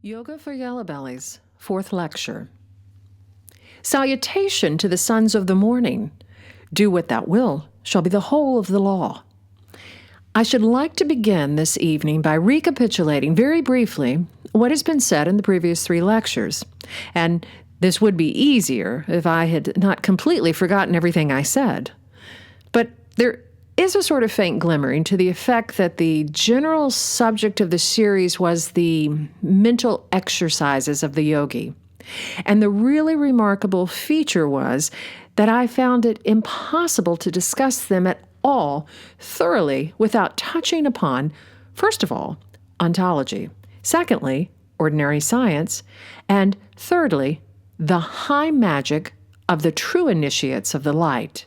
Yoga for Yellowbellies, 4th lecture. Salutation to the sons of the morning. Do what thou wilt shall be the whole of the law. I should like to begin this evening by recapitulating very briefly what has been said in the previous 3 lectures, and this would be easier if I had not completely forgotten everything I said. But there is a sort of faint glimmering to the effect that the general subject of the series was the mental exercises of the yogi. And the really remarkable feature was that I found it impossible to discuss them at all thoroughly without touching upon, first of all, ontology, secondly, ordinary science, and thirdly, the high magic of the true initiates of the light.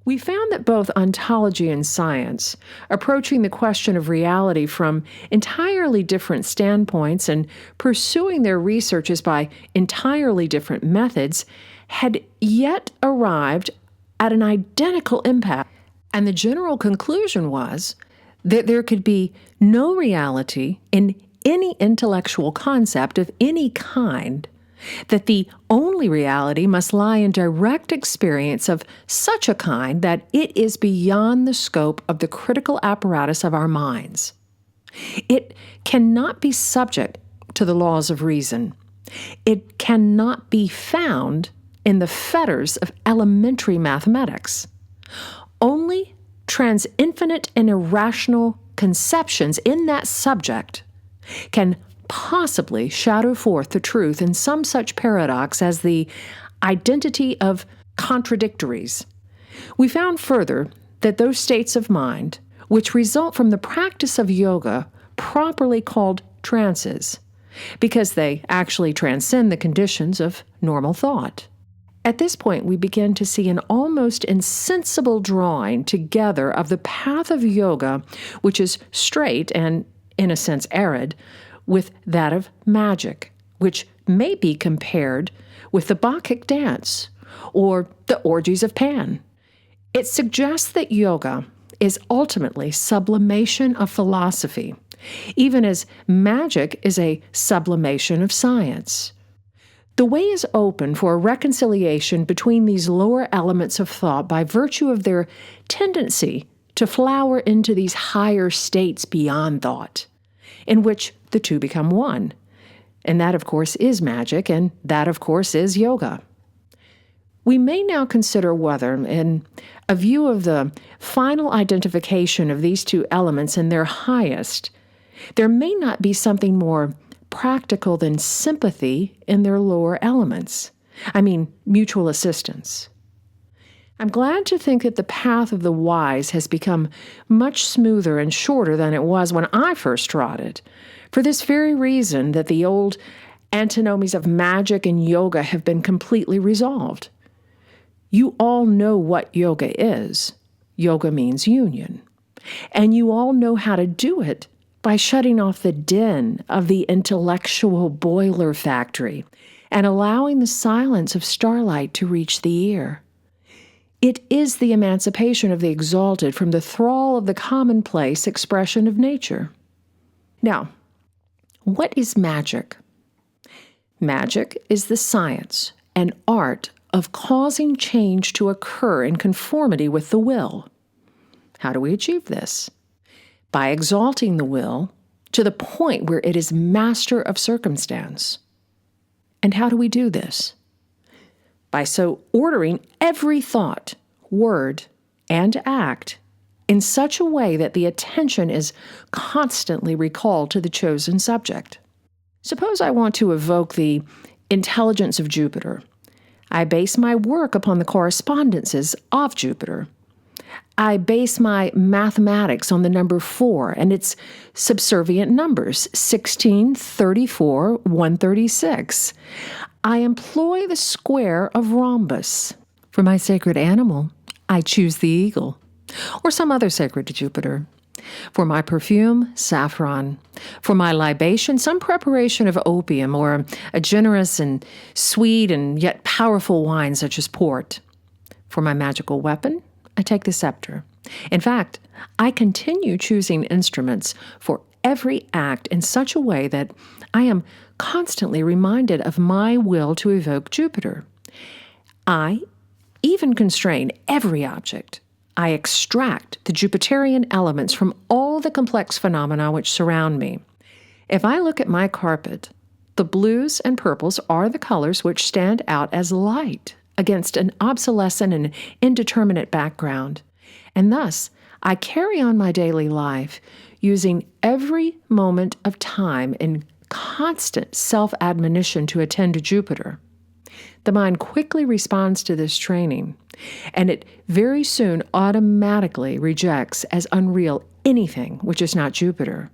We found that both ontology and science, approaching the question of reality from entirely different standpoints and pursuing their researches by entirely different methods, had yet arrived at an identical impasse. And the general conclusion was that there could be no reality in any intellectual concept of any kind, that the only reality must lie in direct experience of such a kind that it is beyond the scope of the critical apparatus of our minds. It cannot be subject to the laws of reason. It cannot be found in the fetters of elementary mathematics. Only transinfinite and irrational conceptions in that subject can possibly shadow forth the truth in some such paradox as the identity of contradictories. We found further that those states of mind which result from the practice of yoga, properly called trances, because they actually transcend the conditions of normal thought. At this point, we begin to see an almost insensible drawing together of the path of yoga, which is straight and, in a sense, arid, with that of magic, which may be compared with the Bacchic dance or the orgies of Pan. It suggests that yoga is ultimately sublimation of philosophy, even as magic is a sublimation of science. The way is open for a reconciliation between these lower elements of thought by virtue of their tendency to flower into these higher states beyond thought, in which the two become one. And that, of course, is magic, and that, of course, is yoga. We may now consider whether, in a view of the final identification of these two elements in their highest, there may not be something more practical than sympathy in their lower elements. I mean, mutual assistance. I'm glad to think that the path of the wise has become much smoother and shorter than it was when I first trod it, for this very reason that the old antinomies of magic and yoga have been completely resolved. You all know what yoga is. Yoga means union. And you all know how to do it by shutting off the din of the intellectual boiler factory and allowing the silence of starlight to reach the ear. It is the emancipation of the exalted from the thrall of the commonplace expression of nature. Now, what is magic? Magic is the science and art of causing change to occur in conformity with the will. How do we achieve this? By exalting the will to the point where it is master of circumstance. And how do we do this? By so ordering every thought, word, and act in such a way that the attention is constantly recalled to the chosen subject. Suppose I want to evoke the intelligence of Jupiter. I base my work upon the correspondences of Jupiter. I base my mathematics on the number 4 and its subservient numbers, 16, 34, 136. I employ the square of rhombus. For my sacred animal, I choose the eagle, or some other sacred to Jupiter. For my perfume, saffron. For my libation, some preparation of opium, or a generous and sweet and yet powerful wine such as port. For my magical weapon, I take the scepter. In fact, I continue choosing instruments for every act in such a way that I am constantly reminded of my will to evoke Jupiter. I even constrain every object. I extract the Jupiterian elements from all the complex phenomena which surround me. If I look at my carpet, the blues and purples are the colors which stand out as light against an obsolescent and indeterminate background. And thus, I carry on my daily life using every moment of time in constant self-admonition to attend to Jupiter. The mind quickly responds to this training, and it very soon automatically rejects as unreal anything which is not Jupiter.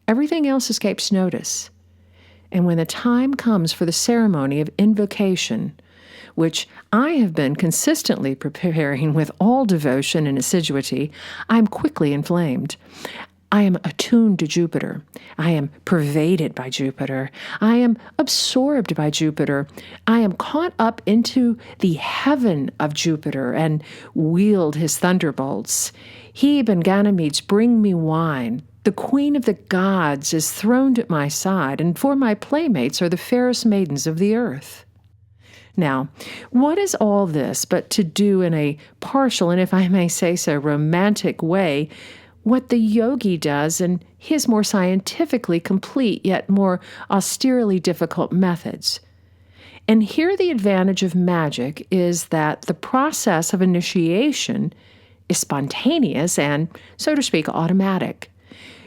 Everything else escapes notice. And when the time comes for the ceremony of invocation, which I have been consistently preparing with all devotion and assiduity, I am quickly inflamed. I am attuned to Jupiter. I am pervaded by Jupiter. I am absorbed by Jupiter. I am caught up into the heaven of Jupiter and wield his thunderbolts. Hebe and Ganymedes bring me wine. The queen of the gods is throned at my side, and for my playmates are the fairest maidens of the earth. Now, what is all this but to do in a partial, and if I may say so, romantic way, what the yogi does in his more scientifically complete yet more austerely difficult methods? And here the advantage of magic is that the process of initiation is spontaneous and, so to speak, automatic.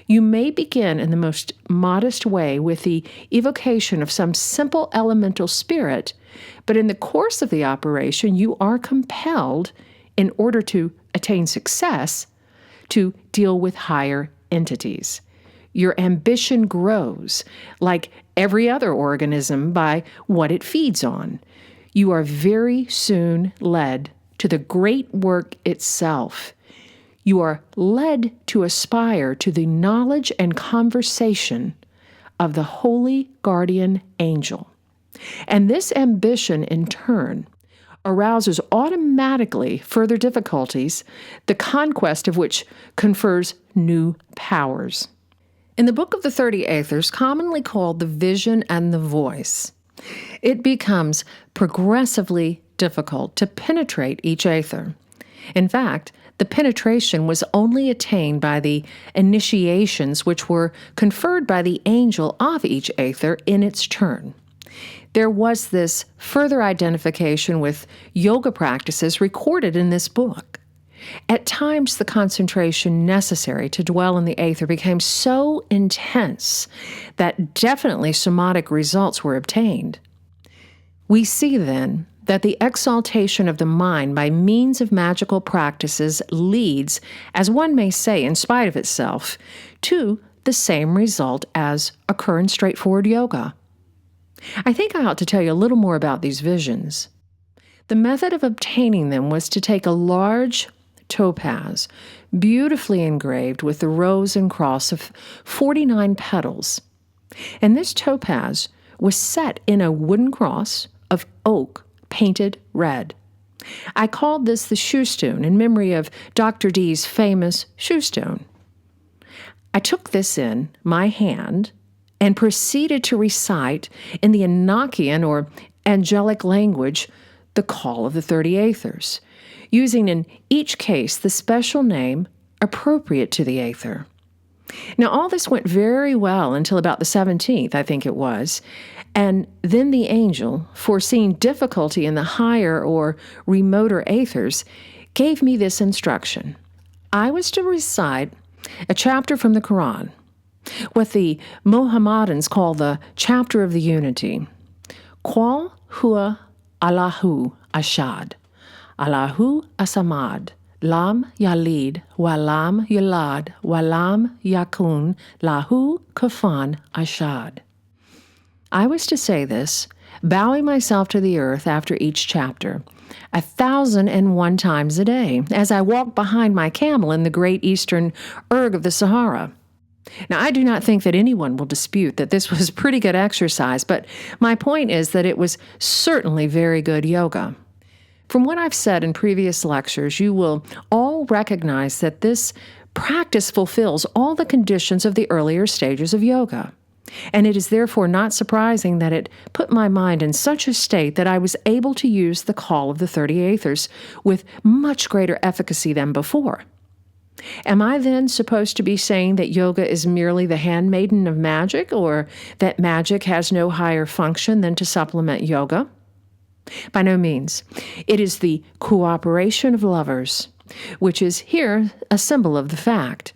You may begin in the most modest way with the evocation of some simple elemental spirit, but in the course of the operation, you are compelled, in order to attain success, to deal with higher entities. Your ambition grows, like every other organism, by what it feeds on. You are very soon led to the great work itself. You are led to aspire to the knowledge and conversation of the holy guardian angel. And this ambition, in turn, arouses automatically further difficulties, the conquest of which confers new powers. In the Book of the 30 Aethers, commonly called the Vision and the Voice, it becomes progressively difficult to penetrate each aether. In fact, the penetration was only attained by the initiations which were conferred by the angel of each aether in its turn. There was this further identification with yoga practices recorded in this book. At times, the concentration necessary to dwell in the aether became so intense that definitely somatic results were obtained. We see, then, that the exaltation of the mind by means of magical practices leads, as one may say in spite of itself, to the same result as occur in straightforward yoga. I think I ought to tell you a little more about these visions. The method of obtaining them was to take a large topaz, beautifully engraved with the rose and cross of 49 petals. And this topaz was set in a wooden cross of oak painted red. I called this the shoestone in memory of Dr. Dee's famous shoestone. I took this in my hand and proceeded to recite in the Enochian or angelic language the call of the 30 Aethers, using in each case the special name appropriate to the Aether. Now, all this went very well until about the 17th, I think it was, and then the angel, foreseeing difficulty in the higher or remoter Aethers, gave me this instruction. I was to recite a chapter from the Quran, what the Mohammedans call the chapter of the unity. Qul huwa Allahu ashad, Allahu asamad, lam yalid, wa lam yulad, wa lam yakun, lahu kufuwan ashad. I was to say this, bowing myself to the earth after each chapter, 1,001 times a day, as I walked behind my camel in the great eastern erg of the Sahara. Now, I do not think that anyone will dispute that this was pretty good exercise, but my point is that it was certainly very good yoga. From what I've said in previous lectures, you will all recognize that this practice fulfills all the conditions of the earlier stages of yoga. And it is therefore not surprising that it put my mind in such a state that I was able to use the call of the 30 Aethers with much greater efficacy than before. Am I then supposed to be saying that yoga is merely the handmaiden of magic, or that magic has no higher function than to supplement yoga? By no means. It is the cooperation of lovers, which is here a symbol of the fact.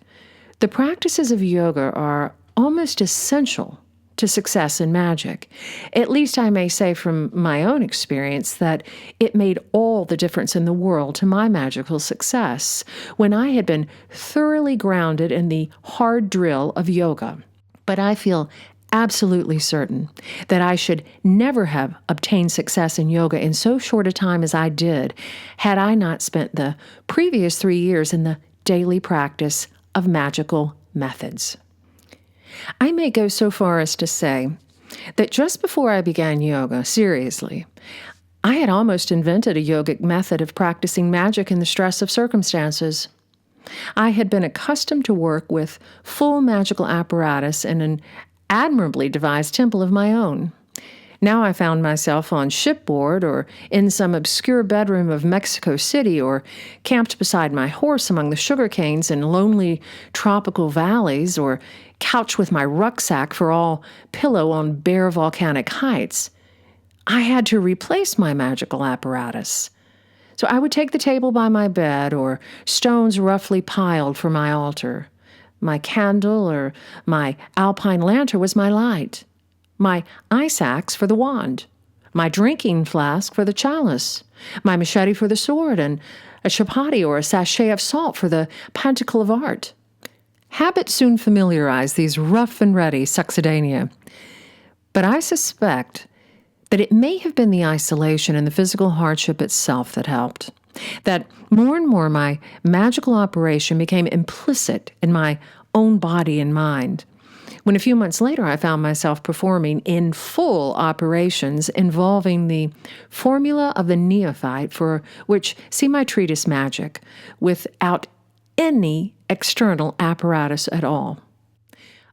The practices of yoga are almost essential to success in magic. At least I may say from my own experience that it made all the difference in the world to my magical success when I had been thoroughly grounded in the hard drill of yoga. But I feel absolutely certain that I should never have obtained success in yoga in so short a time as I did had I not spent the previous 3 years in the daily practice of magical methods. I may go so far as to say that just before I began yoga, seriously, I had almost invented a yogic method of practicing magic in the stress of circumstances. I had been accustomed to work with full magical apparatus in an admirably devised temple of my own. Now I found myself on shipboard or in some obscure bedroom of Mexico City or camped beside my horse among the sugar canes in lonely tropical valleys or couched with my rucksack for all pillow on bare volcanic heights. I had to replace my magical apparatus. So I would take the table by my bed or stones roughly piled for my altar. My candle or my alpine lantern was my light. My ice axe for the wand, my drinking flask for the chalice, my machete for the sword, and a chapati or a sachet of salt for the pentacle of art. Habit soon familiarized these rough and ready succedanea. But I suspect that it may have been the isolation and the physical hardship itself that helped, that more and more my magical operation became implicit in my own body and mind. When a few months later I found myself performing in full operations involving the formula of the neophyte, for which see my treatise Magic, without any external apparatus at all.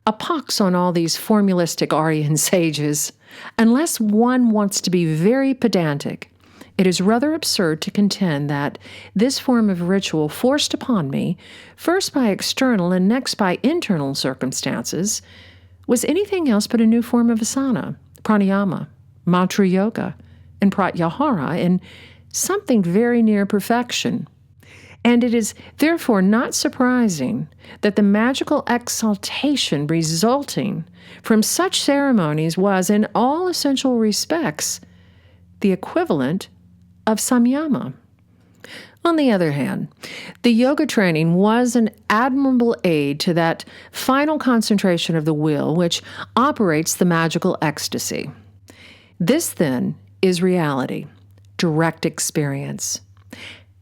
A pox on all these formulistic Aryan sages. Unless one wants to be very pedantic, it is rather absurd to contend that this form of ritual forced upon me, first by external and next by internal circumstances, was anything else but a new form of asana, pranayama, mantra yoga, and pratyahara in something very near perfection. And it is therefore not surprising that the magical exaltation resulting from such ceremonies was, in all essential respects, the equivalent of samyama. On the other hand, the yoga training was an admirable aid to that final concentration of the will which operates the magical ecstasy. This, then, is reality, direct experience.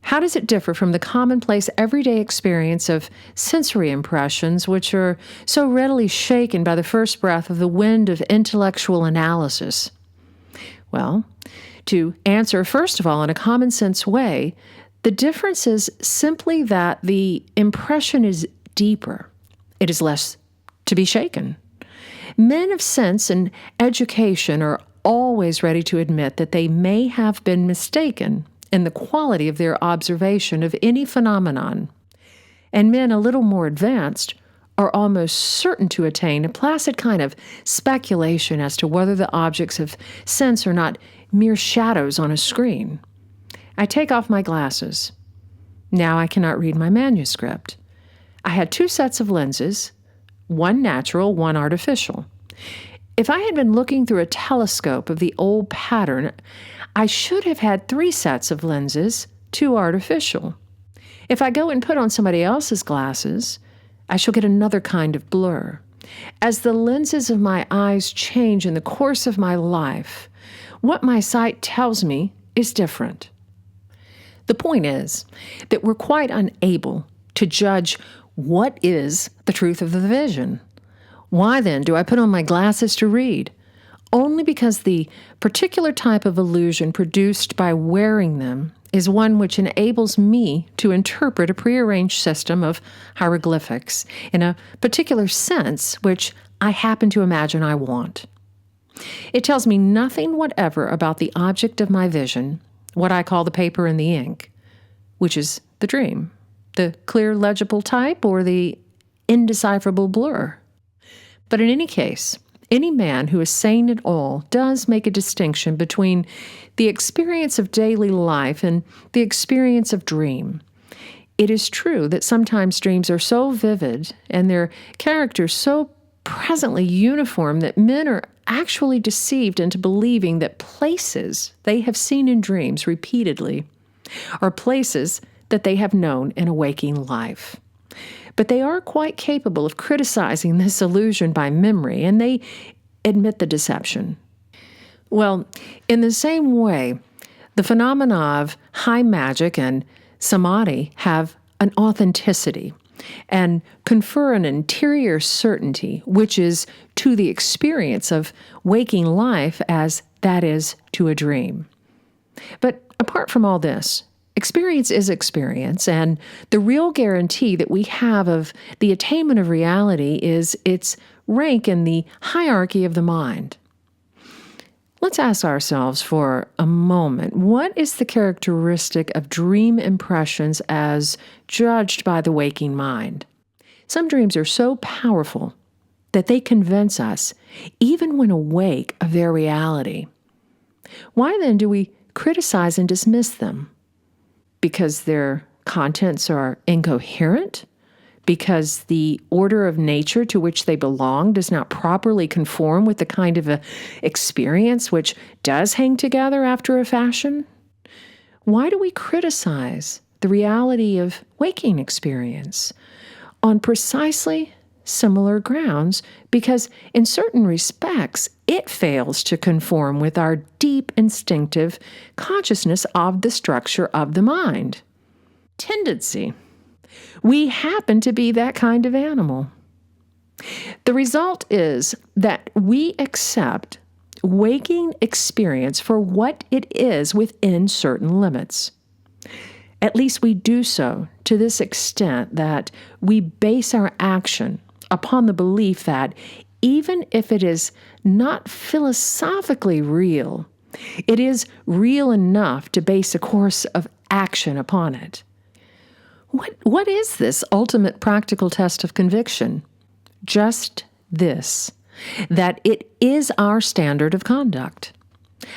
How does it differ from the commonplace everyday experience of sensory impressions which are so readily shaken by the first breath of the wind of intellectual analysis? Well, to answer first of all in a common sense way, the difference is simply that the impression is deeper. It is less to be shaken. Men of sense and education are always ready to admit that they may have been mistaken in the quality of their observation of any phenomenon, and men a little more advanced are almost certain to attain a placid kind of speculation as to whether the objects of sense are not mere shadows on a screen. I take off my glasses. Now I cannot read my manuscript. I had 2 sets of lenses, one natural, one artificial. If I had been looking through a telescope of the old pattern, I should have had 3 sets of lenses, 2 artificial. If I go and put on somebody else's glasses, I shall get another kind of blur. As the lenses of my eyes change in the course of my life, what my sight tells me is different. The point is that we're quite unable to judge what is the truth of the vision. Why then do I put on my glasses to read? only because the particular type of illusion produced by wearing them is one which enables me to interpret a prearranged system of hieroglyphics in a particular sense which I happen to imagine I want. It tells me nothing whatever about the object of my vision, what I call the paper and the ink, which is the dream, the clear legible type or the indecipherable blur. But in any case, any man who is sane at all does make a distinction between the experience of daily life and the experience of dream. It is true that sometimes dreams are so vivid and their characters so presently uniform that men are actually deceived into believing that places they have seen in dreams repeatedly are places that they have known in a waking life. But they are quite capable of criticizing this illusion by memory, and they admit the deception. Well, in the same way, the phenomena of high magic and Samadhi have an authenticity and confer an interior certainty, which is to the experience of waking life as that is to a dream. But apart from all this, experience is experience, and the real guarantee that we have of the attainment of reality is its rank in the hierarchy of the mind. Let's ask ourselves for a moment, what is the characteristic of dream impressions as judged by the waking mind? Some dreams are so powerful that they convince us, even when awake, of their reality. Why then do we criticize and dismiss them? Because their contents are incoherent? Because the order of nature to which they belong does not properly conform with the kind of experience which does hang together after a fashion? Why do we criticize the reality of waking experience? On precisely similar grounds, because in certain respects, it fails to conform with our deep instinctive consciousness of the structure of the mind. Tendency. We happen to be that kind of animal. The result is that we accept waking experience for what it is within certain limits. At least we do so to this extent that we base our action upon the belief that even if it is not philosophically real, it is real enough to base a course of action upon it. What is this ultimate practical test of conviction? Just this, that it is our standard of conduct.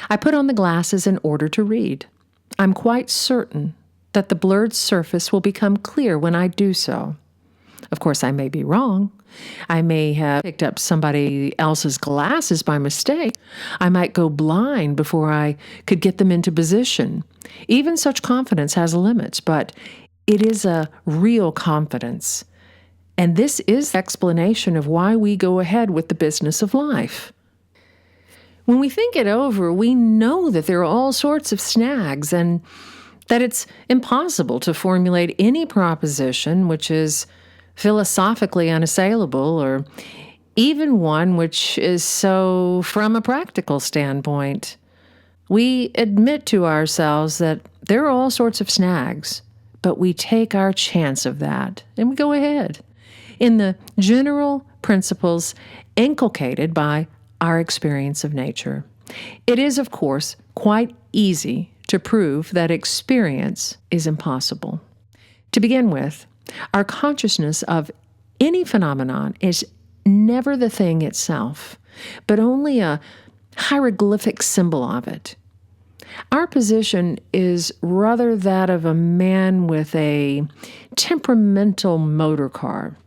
I put on the glasses in order to read. I'm quite certain that the blurred surface will become clear when I do so. Of course, I may be wrong. I may have picked up somebody else's glasses by mistake. I might go blind before I could get them into position. Even such confidence has limits, but it is a real confidence. And this is the explanation of why we go ahead with the business of life. When we think it over, we know that there are all sorts of snags and that it's impossible to formulate any proposition which is philosophically unassailable, or even one which is so from a practical standpoint. We admit to ourselves that there are all sorts of snags, but we take our chance of that, and we go ahead in the general principles inculcated by our experience of nature. It is, of course, quite easy to prove that experience is impossible. To begin with, our consciousness of any phenomenon is never the thing itself, but only a hieroglyphic symbol of it. Our position is rather that of a man with a temperamental motor car.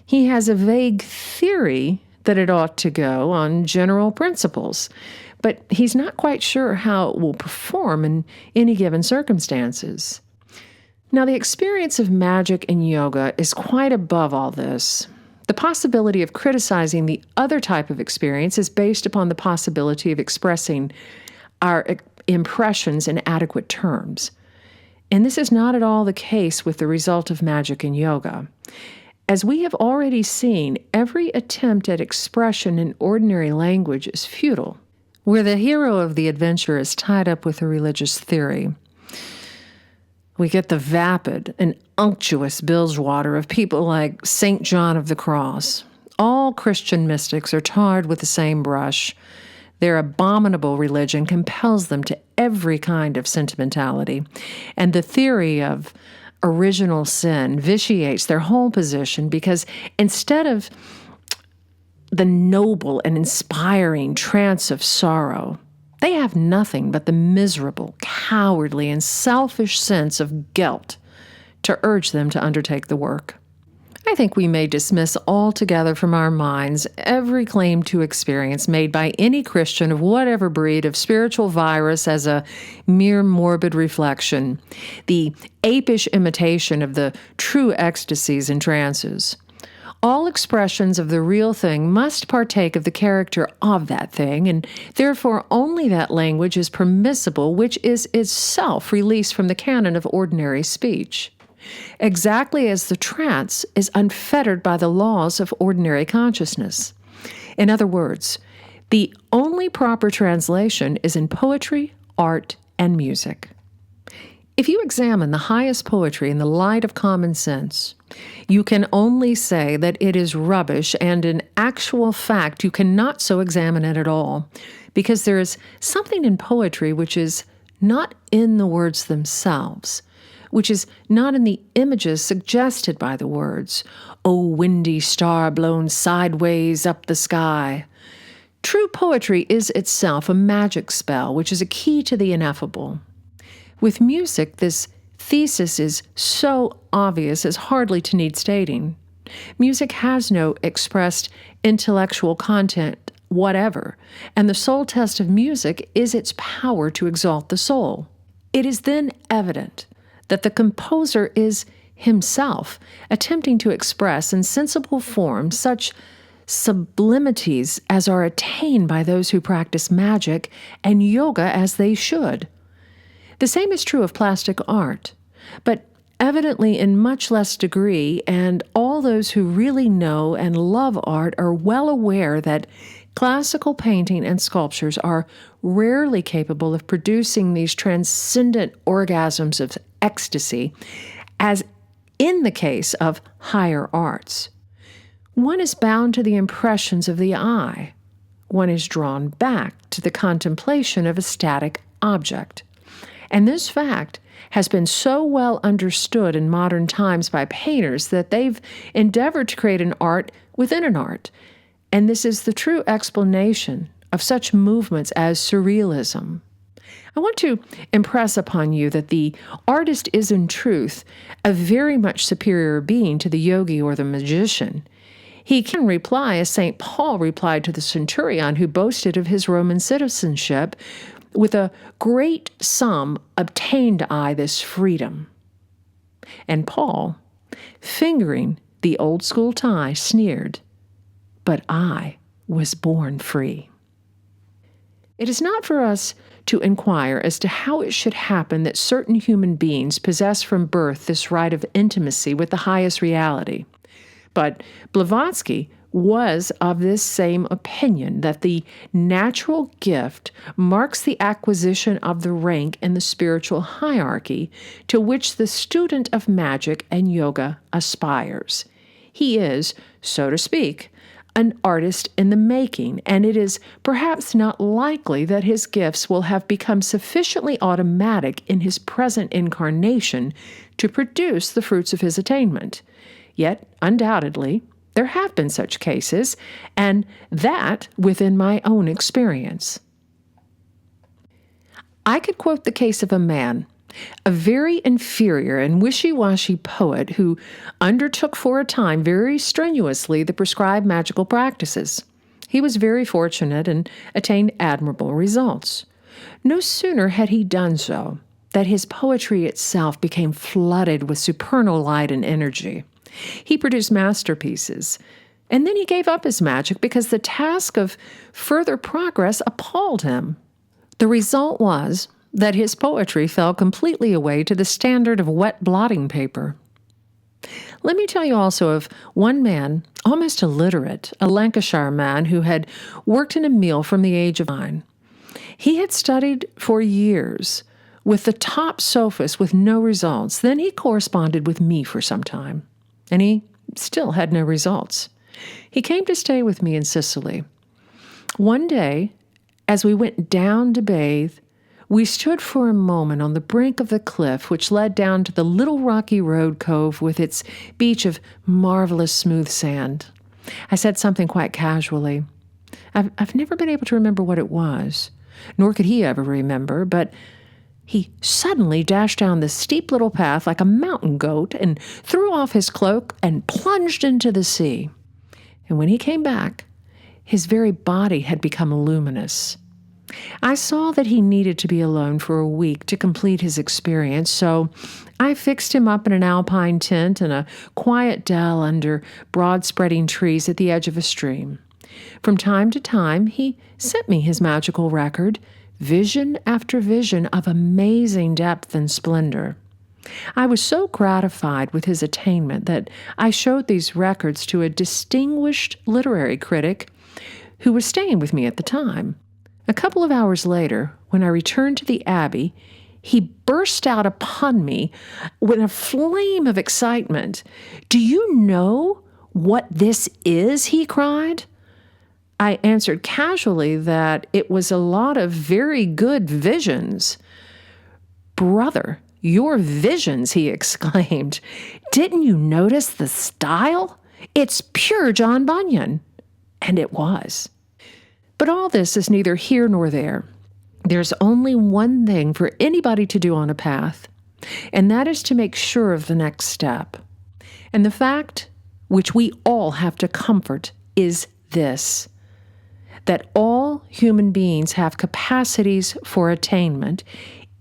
He has a vague theory that it ought to go on general principles, but he's not quite sure how it will perform in any given circumstances. Now, the experience of magic and yoga is quite above all this. The possibility of criticizing the other type of experience is based upon the possibility of expressing our impressions in adequate terms. And this is not at all the case with the result of magic and yoga. As we have already seen, every attempt at expression in ordinary language is futile. where the hero of the adventure is tied up with a religious theory. We get the vapid and unctuous bilgewater of people like St. John of the Cross. All Christian mystics are tarred with the same brush. Their abominable religion compels them to every kind of sentimentality, and the theory of original sin vitiates their whole position because instead of the noble and inspiring trance of sorrow, they have nothing but the miserable, cowardly, and selfish sense of guilt to urge them to undertake the work. I think we may dismiss altogether from our minds every claim to experience made by any Christian of whatever breed of spiritual virus as a mere morbid reflection, the apish imitation of the true ecstasies and trances. All expressions of the real thing must partake of the character of that thing, and therefore only that language is permissible which is itself released from the canon of ordinary speech, exactly as the trance is unfettered by the laws of ordinary consciousness. In other words, the only proper translation is in poetry, art, and music. If you examine the highest poetry in the light of common sense, you can only say that it is rubbish, and in actual fact you cannot so examine it at all, because there is something in poetry which is not in the words themselves, which is not in the images suggested by the words, "O windy star blown sideways up the sky." True poetry is itself a magic spell, which is a key to the ineffable. With music, this thesis is so obvious as hardly to need stating. Music has no expressed intellectual content whatever, and the sole test of music is its power to exalt the soul. It is then evident that the composer is himself attempting to express in sensible form such sublimities as are attained by those who practice magic and yoga as they should. The same is true of plastic art, but evidently in much less degree, and all those who really know and love art are well aware that classical painting and sculptures are rarely capable of producing these transcendent orgasms of ecstasy, as in the case of higher arts. One is bound to the impressions of the eye. One is drawn back to the contemplation of a static object. And this fact has been so well understood in modern times by painters that they've endeavored to create an art within an art. And this is the true explanation of such movements as surrealism. I want to impress upon you that the artist is in truth a very much superior being to the yogi or the magician. He can reply as St. Paul replied to the centurion who boasted of his Roman citizenship, "With a great sum obtained I this freedom." And Paul, fingering the old school tie, sneered, "But I was born free." It is not for us to inquire as to how it should happen that certain human beings possess from birth this right of intimacy with the highest reality. But Blavatsky was of this same opinion, that the natural gift marks the acquisition of the rank in the spiritual hierarchy to which the student of magic and yoga aspires. He is, so to speak, an artist in the making, and it is perhaps not likely that his gifts will have become sufficiently automatic in his present incarnation to produce the fruits of his attainment. Yet, undoubtedly, there have been such cases, and that within my own experience. I could quote the case of a man, a very inferior and wishy-washy poet who undertook for a time very strenuously the prescribed magical practices. He was very fortunate and attained admirable results. No sooner had he done so that his poetry itself became flooded with supernal light and energy. He produced masterpieces, and then he gave up his magic because the task of further progress appalled him. The result was that his poetry fell completely away to the standard of wet blotting paper. Let me tell you also of one man, almost illiterate, a Lancashire man who had worked in a mill from the age of 9. He had studied for years with the top sophists with no results. Then he corresponded with me for some time, and he still had no results. He came to stay with me in Sicily. One day, as we went down to bathe, we stood for a moment on the brink of the cliff which led down to the little rocky road cove with its beach of marvelous smooth sand. I said something quite casually. I've never been able to remember what it was, nor could he ever remember, but he suddenly dashed down the steep little path like a mountain goat and threw off his cloak and plunged into the sea. And when he came back, his very body had become luminous. I saw that he needed to be alone for a week to complete his experience, so I fixed him up in an alpine tent in a quiet dell under broad-spreading trees at the edge of a stream. From time to time, he sent me his magical record, vision after vision of amazing depth and splendor. I was so gratified with his attainment that I showed these records to a distinguished literary critic who was staying with me at the time. A couple of hours later, when I returned to the Abbey, he burst out upon me with a flame of excitement. "Do you know what this is?" he cried. I answered casually that it was a lot of very good visions. "Brother, your visions," he exclaimed. "Didn't you notice the style? It's pure John Bunyan." And it was. But all this is neither here nor there. There's only one thing for anybody to do on a path, and that is to make sure of the next step. And the fact, which we all have to comfort, is this: that all human beings have capacities for attainment,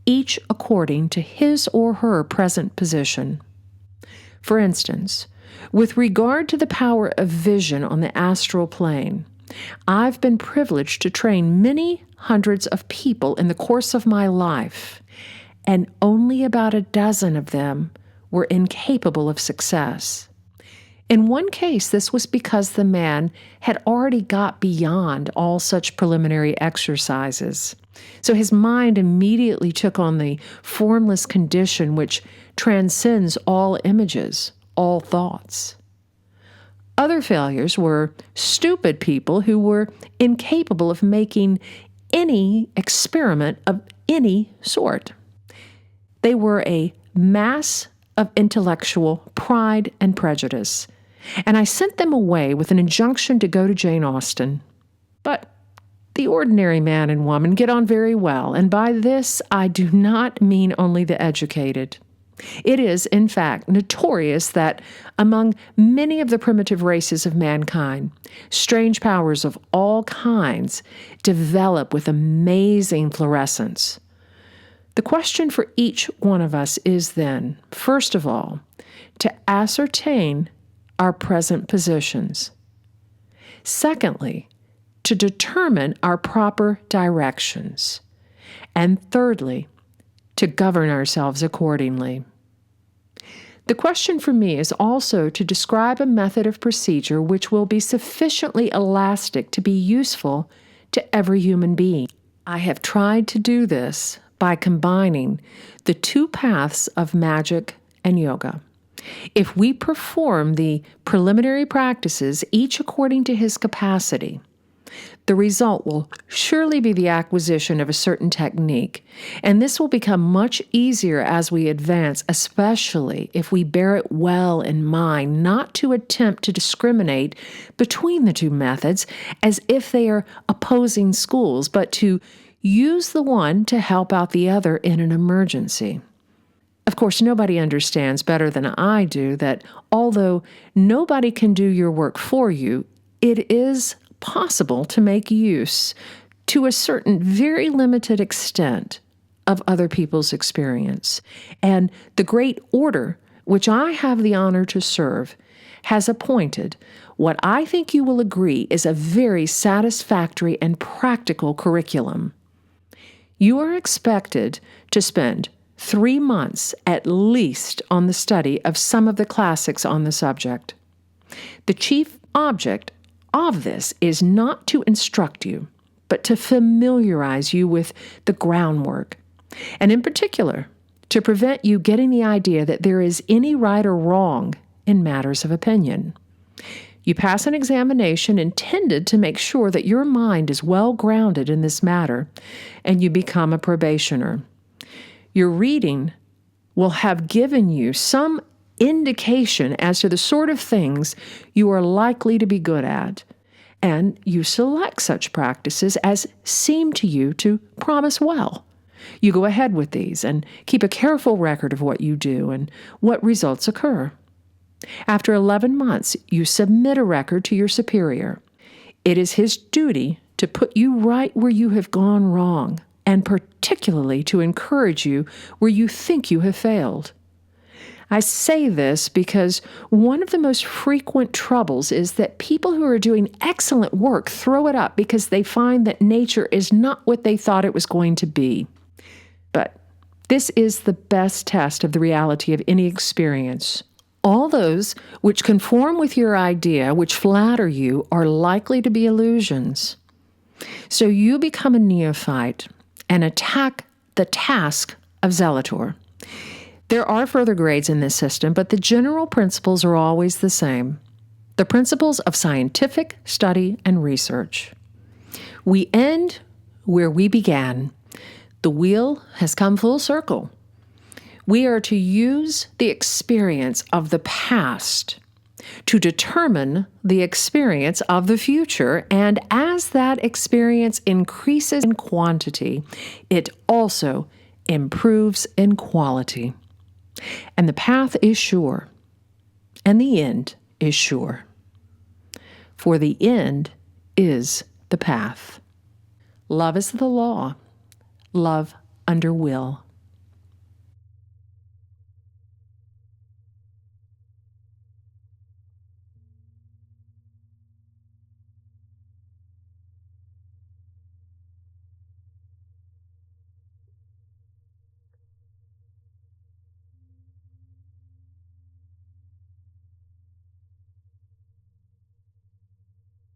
each according to his or her present position. For instance, with regard to the power of vision on the astral plane, I've been privileged to train many hundreds of people in the course of my life, and only about a dozen of them were incapable of success. In one case, this was because the man had already got beyond all such preliminary exercises. So his mind immediately took on the formless condition which transcends all images, all thoughts. Other failures were stupid people who were incapable of making any experiment of any sort. They were a mass of intellectual pride and prejudice, and I sent them away with an injunction to go to Jane Austen. But the ordinary man and woman get on very well, and by this I do not mean only the educated. It is, in fact, notorious that among many of the primitive races of mankind, strange powers of all kinds develop with amazing fluorescence. The question for each one of us is then, first of all, to ascertain our present positions. Secondly, to determine our proper directions. And thirdly, to govern ourselves accordingly. The question for me is also to describe a method of procedure which will be sufficiently elastic to be useful to every human being. I have tried to do this by combining the two paths of magic and yoga. If we perform the preliminary practices, each according to his capacity, the result will surely be the acquisition of a certain technique, and this will become much easier as we advance, especially if we bear it well in mind not to attempt to discriminate between the two methods as if they are opposing schools, but to use the one to help out the other in an emergency. Of course, nobody understands better than I do that although nobody can do your work for you, it is possible to make use, to a certain very limited extent, of other people's experience. And the great order, which I have the honor to serve, has appointed what I think you will agree is a very satisfactory and practical curriculum. You are expected to spend 3 months at least on the study of some of the classics on the subject. The chief object of this is not to instruct you, but to familiarize you with the groundwork, and in particular, to prevent you getting the idea that there is any right or wrong in matters of opinion. You pass an examination intended to make sure that your mind is well grounded in this matter, and you become a probationer. Your reading will have given you some indication as to the sort of things you are likely to be good at, and you select such practices as seem to you to promise well. You go ahead with these and keep a careful record of what you do and what results occur. After 11 months, you submit a record to your superior. It is his duty to put you right where you have gone wrong, and particularly to encourage you where you think you have failed. I say this because one of the most frequent troubles is that people who are doing excellent work throw it up because they find that nature is not what they thought it was going to be. But this is the best test of the reality of any experience. All those which conform with your idea, which flatter you, are likely to be illusions. So you become a neophyte and attack the task of zealator. There are further grades in this system, but the general principles are always the same. The principles of scientific study and research. We end where we began. The wheel has come full circle. We are to use the experience of the past to determine the experience of the future, and as that experience increases in quantity, it also improves in quality. And the path is sure, and the end is sure. For the end is the path. Love is the law. Love under will.